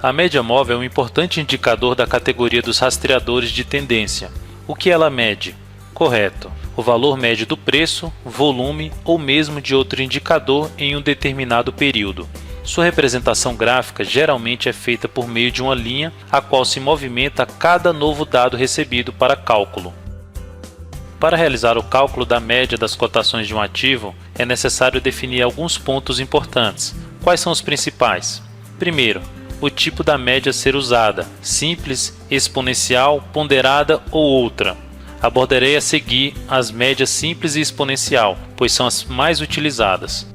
A média móvel é um importante indicador da categoria dos rastreadores de tendência. O que ela mede? Correto. O valor médio do preço, volume ou mesmo de outro indicador em um determinado período. Sua representação gráfica geralmente é feita por meio de uma linha a qual se movimenta cada novo dado recebido para cálculo. Para realizar o cálculo da média das cotações de um ativo, é necessário definir alguns pontos importantes. Quais são os principais? Primeiro, o tipo da média a ser usada, simples, exponencial, ponderada ou outra. Abordarei a seguir as médias simples e exponencial, pois são as mais utilizadas.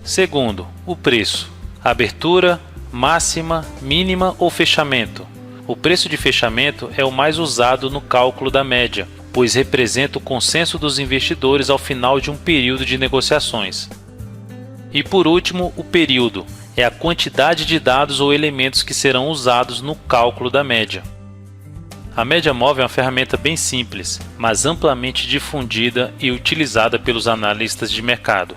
Segundo, o preço. Abertura, máxima, mínima ou fechamento. O preço de fechamento é o mais usado no cálculo da média, pois representa o consenso dos investidores ao final de um período de negociações. E por último, o período. É a quantidade de dados ou elementos que serão usados no cálculo da média. A média móvel é uma ferramenta bem simples, mas amplamente difundida e utilizada pelos analistas de mercado.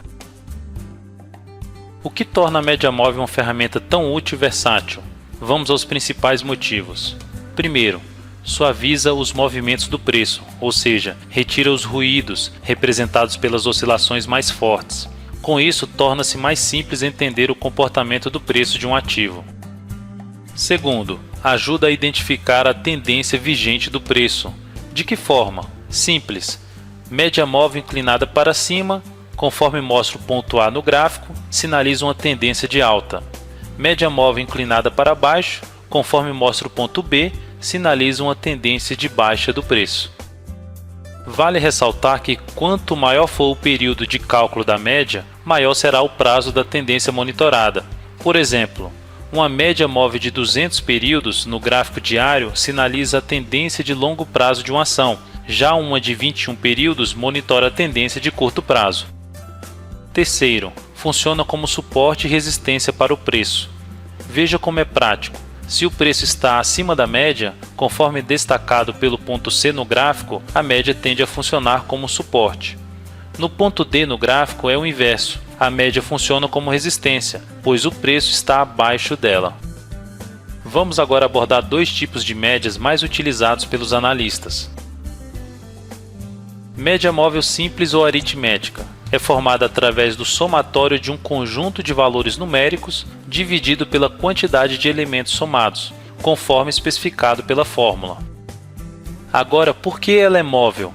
O que torna a média móvel uma ferramenta tão útil e versátil? Vamos aos principais motivos. Primeiro, suaviza os movimentos do preço, ou seja, retira os ruídos representados pelas oscilações mais fortes. Com isso, torna-se mais simples entender o comportamento do preço de um ativo. Segundo, ajuda a identificar a tendência vigente do preço. De que forma? Simples. Média móvel inclinada para cima, conforme mostra o ponto A no gráfico, sinaliza uma tendência de alta. Média móvel inclinada para baixo, conforme mostra o ponto B, sinaliza uma tendência de baixa do preço. Vale ressaltar que quanto maior for o período de cálculo da média, maior será o prazo da tendência monitorada. Por exemplo, uma média móvel de 200 períodos no gráfico diário sinaliza a tendência de longo prazo de uma ação, já uma de 21 períodos monitora a tendência de curto prazo. Terceiro, funciona como suporte e resistência para o preço. Veja como é prático. Se o preço está acima da média, conforme destacado pelo ponto C no gráfico, a média tende a funcionar como suporte. No ponto D no gráfico é o inverso. A média funciona como resistência, pois o preço está abaixo dela. Vamos agora abordar dois tipos de médias mais utilizados pelos analistas. Média móvel simples ou aritmética. É formada através do somatório de um conjunto de valores numéricos dividido pela quantidade de elementos somados, conforme especificado pela fórmula. Agora, por que ela é móvel?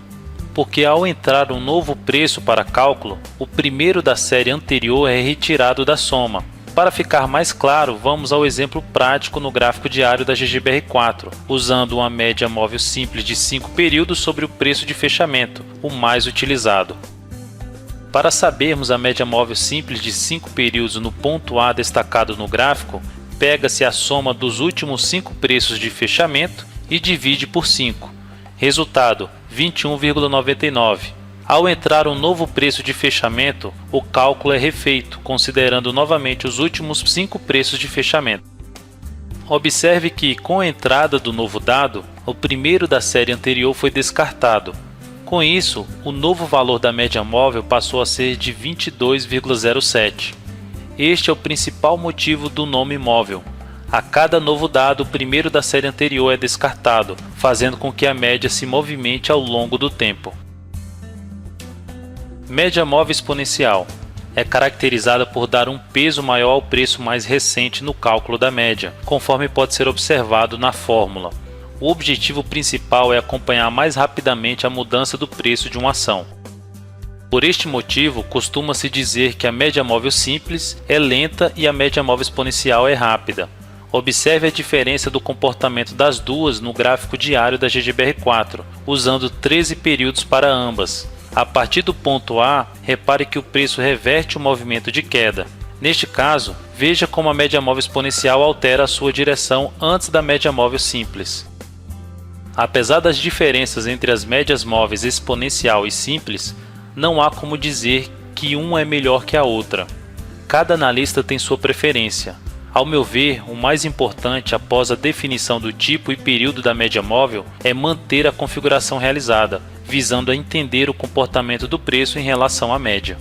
Porque ao entrar um novo preço para cálculo, o primeiro da série anterior é retirado da soma. Para ficar mais claro, vamos ao exemplo prático no gráfico diário da GGBR4, usando uma média móvel simples de 5 períodos sobre o preço de fechamento, o mais utilizado. Para sabermos a média móvel simples de 5 períodos no ponto A destacado no gráfico, pega-se a soma dos últimos 5 preços de fechamento e divide por 5. Resultado, 21,99. Ao entrar um novo preço de fechamento, o cálculo é refeito, considerando novamente os últimos 5 preços de fechamento. Observe que, com a entrada do novo dado, o primeiro da série anterior foi descartado. Com isso, o novo valor da média móvel passou a ser de 22,07. Este é o principal motivo do nome móvel. A cada novo dado, o primeiro da série anterior é descartado, fazendo com que a média se movimente ao longo do tempo. Média móvel exponencial. É caracterizada por dar um peso maior ao preço mais recente no cálculo da média, conforme pode ser observado na fórmula. O objetivo principal é acompanhar mais rapidamente a mudança do preço de uma ação. Por este motivo, costuma-se dizer que a média móvel simples é lenta e a média móvel exponencial é rápida. Observe a diferença do comportamento das duas no gráfico diário da GGBR4, usando 13 períodos para ambas. A partir do ponto A, repare que o preço reverte o movimento de queda. Neste caso, veja como a média móvel exponencial altera a sua direção antes da média móvel simples. Apesar das diferenças entre as médias móveis exponencial e simples, não há como dizer que uma é melhor que a outra. Cada analista tem sua preferência. Ao meu ver, o mais importante após a definição do tipo e período da média móvel é manter a configuração realizada, visando a entender o comportamento do preço em relação à média.